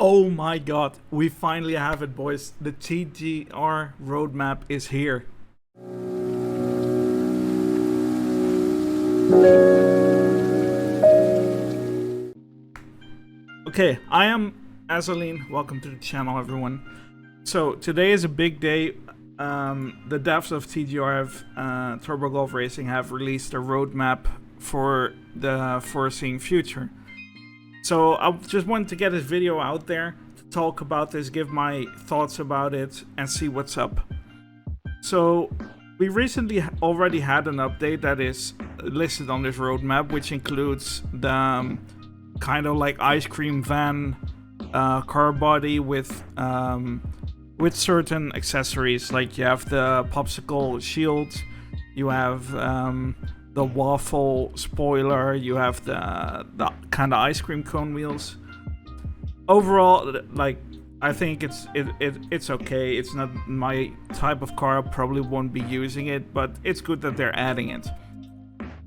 Oh my god, we finally have it, boys. The TGR roadmap is here. Okay, I am Azaleen. Welcome to the channel, everyone. So, today is a big day. The devs of TGR have, Turbo Golf Racing have released a roadmap for the foreseeing future. So I just wanted to get this video out there to talk about this, give my thoughts about it, and see what's up. So we recently already had an update that is listed on this roadmap, which includes the kind of like ice cream van car body with certain accessories. Like you have the popsicle shield, you have the waffle spoiler, you have the kind of ice cream cone wheels. Overall, like, I think it's okay. It's not my type of car. I probably won't be using it, but it's good that they're adding it.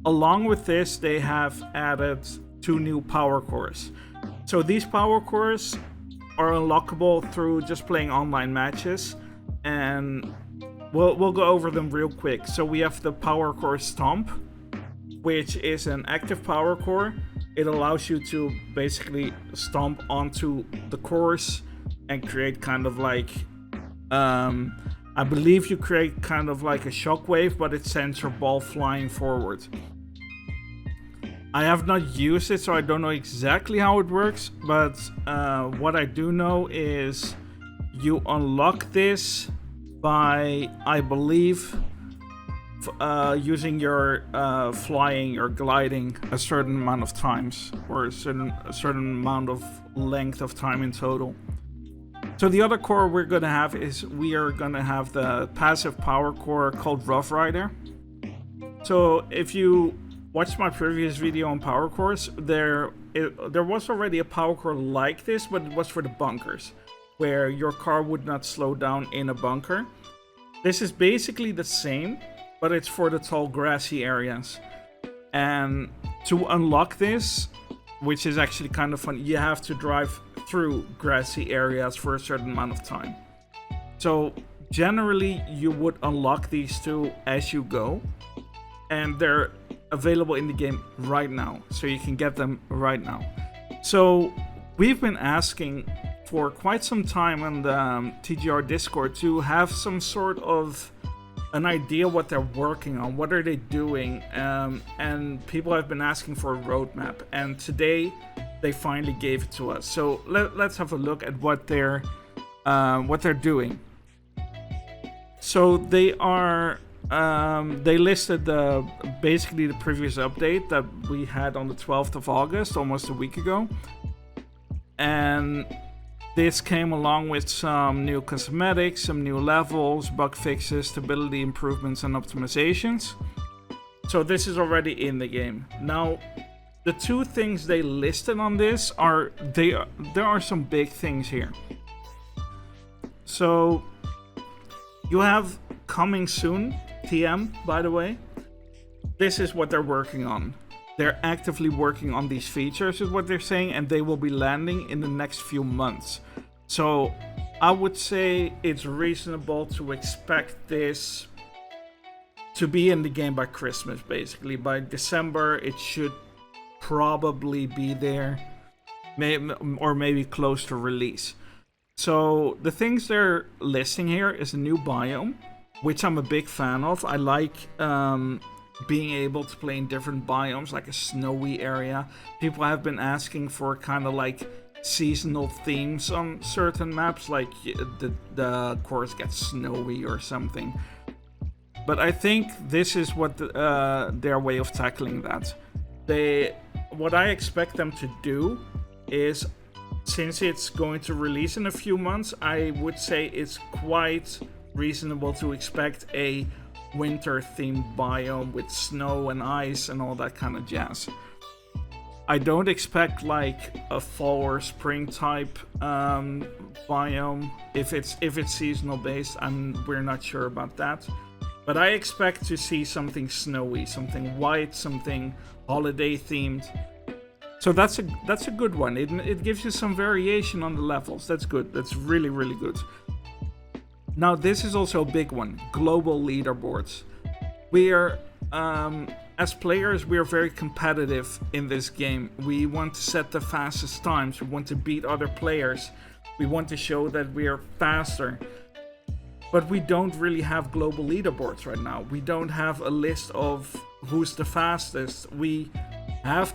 Along with this, they have added 2 new power cores. So these power cores are unlockable through just playing online matches, and we'll go over them real quick. So we have the power core Stomp, which is an active power core. It allows you to basically stomp onto the course and create kind of like, I believe you create kind of like a shockwave, but it sends your ball flying forward. I have not used it, so I don't know exactly how it works, but what I do know is you unlock this by, I believe, using your flying or gliding a certain amount of times, or a certain amount of length of time in total. So the other core we're gonna have is we are gonna have the passive power core called Rough Rider. So if you watched my previous video on power cores, there was already a power core like this, but it was for the bunkers, where your car would not slow down in a bunker. This is basically the same, but it's for the tall grassy areas. And to unlock this, which is actually kind of fun, you have to drive through grassy areas for a certain amount of time. So generally you would unlock these 2 as you go, and they're available in the game right now, so you can get them right now. So we've been asking for quite some time on the TGR Discord to have some sort of an idea what they're working on, what are they doing, and people have been asking for a roadmap, and today they finally gave it to us. So let's have a look at what they're doing. So they are they listed basically the previous update that we had on the 12th of August, almost a week ago, and this came along with some new cosmetics, some new levels, bug fixes, stability improvements, and optimizations. So this is already in the game. Now, the 2 things they listed on this are, there are some big things here. So you have coming soon, TM, by the way. This is what they're working on. They're actively working on these features, is what they're saying, and they will be landing in the next few months. So I would say it's reasonable to expect this to be in the game by Christmas, basically. By December, it should probably be there, or maybe close to release. So the things they're listing here is a new biome, which I'm a big fan of. I like being able to play in different biomes, like a snowy area. People have been asking for kind of like seasonal themes on certain maps, like the course gets snowy or something. But I think this is what their way of tackling that. What I expect them to do is, since it's going to release in a few months, I would say it's quite reasonable to expect a winter themed biome with snow and ice and all that kind of jazz. I don't expect like a fall or spring type biome. If it's seasonal based, we're not sure about that. But I expect to see something snowy, something white, something holiday themed. So that's a good one. It gives you some variation on the levels. That's good. That's really, really good. Now this is also a big one. Global leaderboards. We are as players, we are very competitive in this game. We want to set the fastest times. We want to beat other players. We want to show that we are faster. But we don't really have global leaderboards right now. We don't have a list of who's the fastest. We have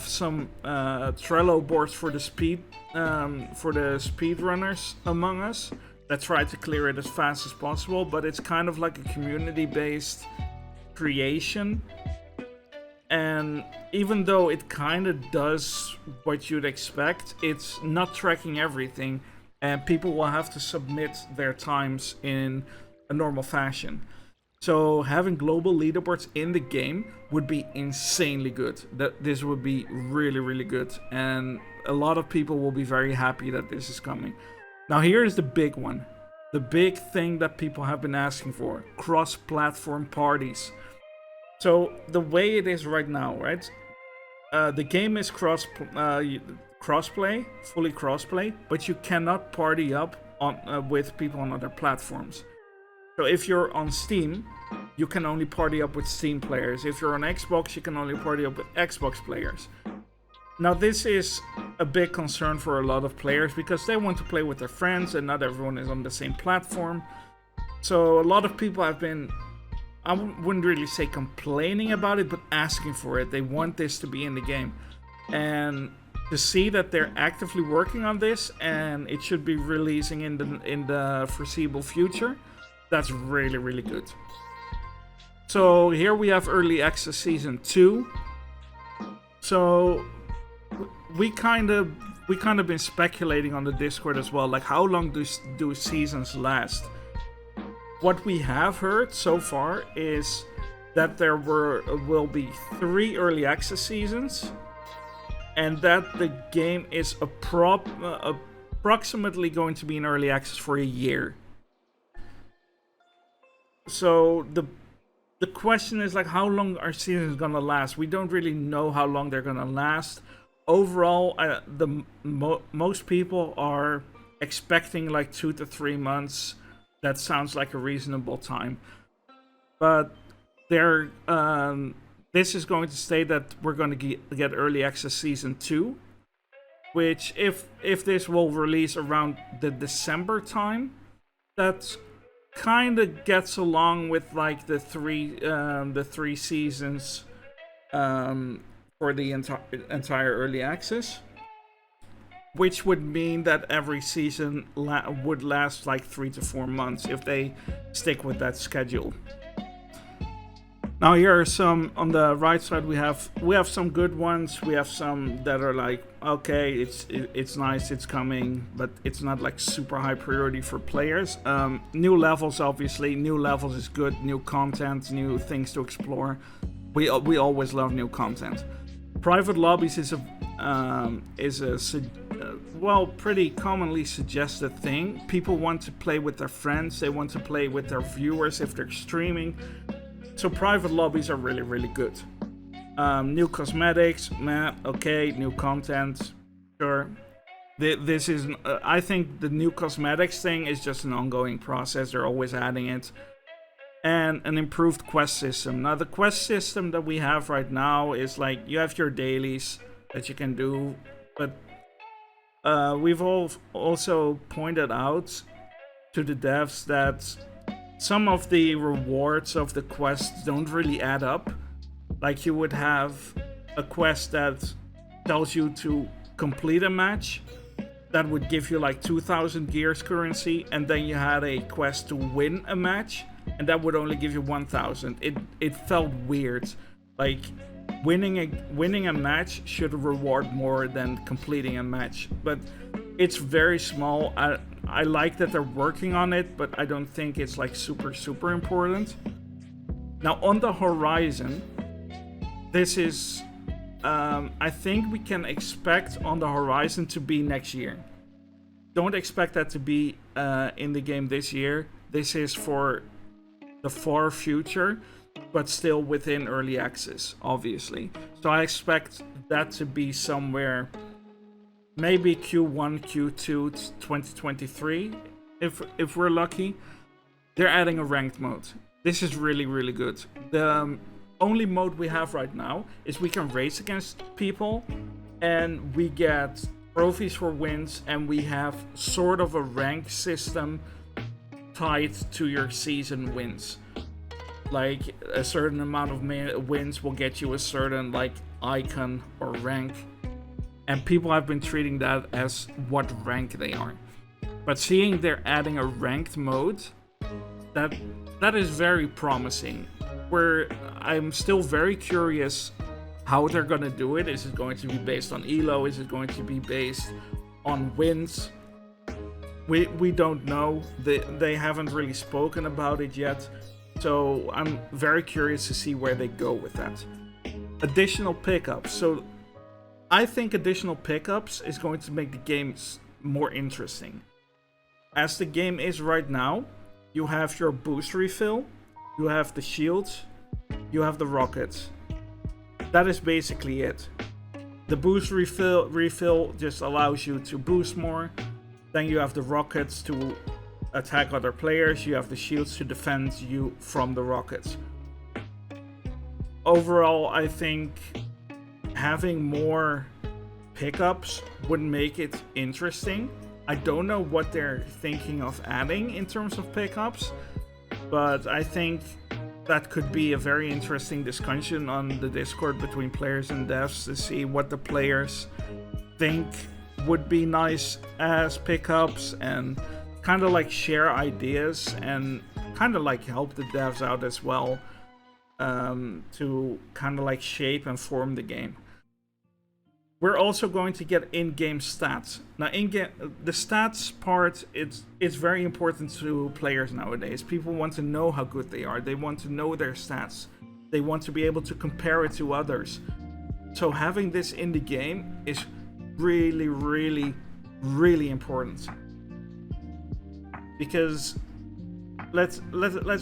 some Trello boards for the speed runners among us that try to clear it as fast as possible. But it's kind of like a community-based creation. And even though it kind of does what you'd expect, it's not tracking everything. And people will have to submit their times in a normal fashion. So having global leaderboards in the game would be insanely good. This would be really, really good. And a lot of people will be very happy that this is coming. Now here is the big one. The big thing that people have been asking for. Cross-platform parties. So the way it is right now, right? The game is crossplay, fully crossplay, but you cannot party up on with people on other platforms. So if you're on Steam, you can only party up with Steam players. If you're on Xbox, you can only party up with Xbox players. Now this is a big concern for a lot of players because they want to play with their friends and not everyone is on the same platform. So a lot of people have been, I wouldn't really say complaining about it, but asking for it. They want this to be in the game. And to see that they're actively working on this and it should be releasing in the foreseeable future, that's really, really good. So here we have Early Access Season 2. So we kind of been speculating on the Discord as well, like how long do seasons last? What we have heard so far is that there will be 3 Early Access seasons, and that the game is approximately going to be in Early Access for a year. So the question is, like, how long are seasons gonna last? We don't really know how long they're gonna last. Overall, most people are expecting like 2 to 3 months. That sounds like a reasonable time. But this is going to state that we're going to get Early Access Season 2, which if this will release around the December time, that's kind of gets along with like the three seasons for the entire Early Access, which would mean that every season would last like 3 to 4 months if they stick with that schedule. Now here are some on the right side. We have some good ones. We have some that are like, okay, it's nice, it's coming, but it's not like super high priority for players. New levels, obviously. New levels is good. New content, new things to explore. We always love new content. Private lobbies is a pretty commonly suggested thing. People want to play with their friends. They want to play with their viewers if they're streaming. So private lobbies are really, really good. New cosmetics, okay. New content, sure. This is, I think the new cosmetics thing is just an ongoing process. They're always adding it. And an improved quest system. Now the quest system that we have right now is like, you have your dailies that you can do, but we've also pointed out to the devs that some of the rewards of the quests don't really add up. Like, you would have a quest that tells you to complete a match that would give you like 2,000 gears currency, and then you had a quest to win a match and that would only give you 1,000. It felt weird. Like, winning a match should reward more than completing a match, but it's very small. I like that they're working on it, but I don't think it's like super important. Now on the horizon, this is I think we can expect on the horizon to be next year. Don't expect that to be in the game this year. This is for the far future. but still within early access, obviously. So I expect that to be somewhere, maybe Q1, Q2 2023, if we're lucky. They're adding a ranked mode. This is really, really good. The only mode we have right now is we can race against people, and we get trophies for wins, and we have sort of a rank system tied to your season wins. Like a certain amount of wins will get you a certain like icon or rank, and people have been treating that as what rank they are. But seeing they're adding a ranked mode, that is very promising. Where I'm still very curious how they're gonna do it. Is it going to be based on elo? Is it going to be based on wins? We don't know. They haven't really spoken about it yet. So I'm very curious to see where they go with that. Additional pickups. So I think additional pickups is going to make the games more interesting. As the game is right now, you have your boost refill, you have the shields, you have the rockets. That is basically it. The boost refill just allows you to boost more. Then you have the rockets to attack other players. You have the shields to defend you from the rockets. Overall, I think having more pickups would make it interesting. I don't know what they're thinking of adding in terms of pickups, but I think that could be a very interesting discussion on the Discord between players and devs to see what the players think would be nice as pickups, and kind of like share ideas and kind of like help the devs out as well, to kind of like shape and form the game. We're also going to get in-game stats. Now, the stats part, it's very important to players nowadays. People want to know how good they are. They want to know their stats. They want to be able to compare it to others. So having this in the game is really, really, really important. Because let's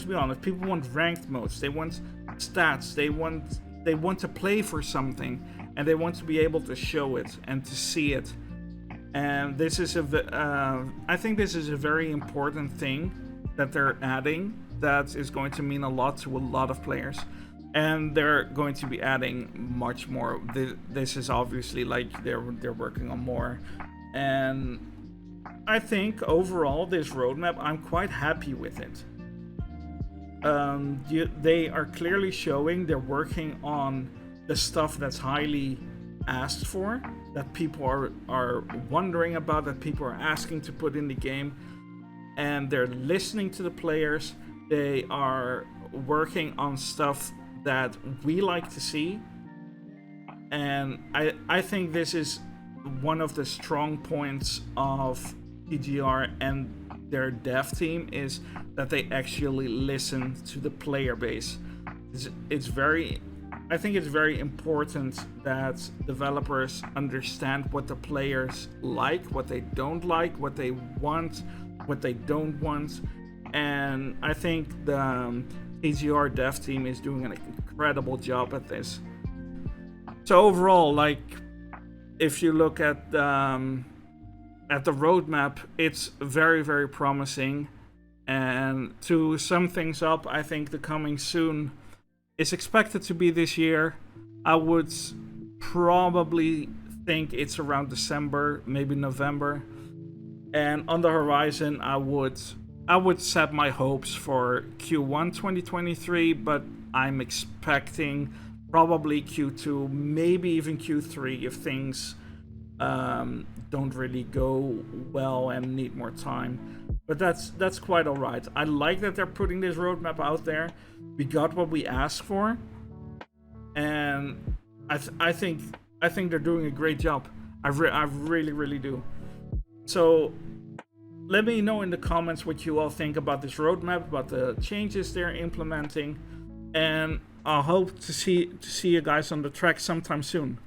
be honest, people want ranked modes. They want stats. They want to play for something. And they want to be able to show it and to see it. And this is I think this is a very important thing that they're adding that is going to mean a lot to a lot of players. And they're going to be adding much more. This is obviously like they're working on more. And I think overall this roadmap, I'm quite happy with it. They are clearly showing they're working on the stuff that's highly asked for, that people are wondering about, that people are asking to put in the game, and they're listening to the players. They are working on stuff that we like to see, and I think this is one of the strong points of TGR and their dev team, is that they actually listen to the player base. I think it's very important that developers understand what the players like, what they don't like, what they want, what they don't want. And I think the TGR dev team is doing an incredible job at this. So overall, like, if you look at the roadmap, it's very, very promising. And to sum things up, I think the coming soon is expected to be this year. I would probably think it's around December, maybe November. And on the horizon, I would set my hopes for Q1 2023, but I'm expecting probably Q2, maybe even Q3 if things don't really go well and need more time. But that's quite alright. I like that they're putting this roadmap out there. We got what we asked for, and I think they're doing a great job. I really, really do. So let me know in the comments what you all think about this roadmap, about the changes they're implementing, and I hope to see you guys on the track sometime soon.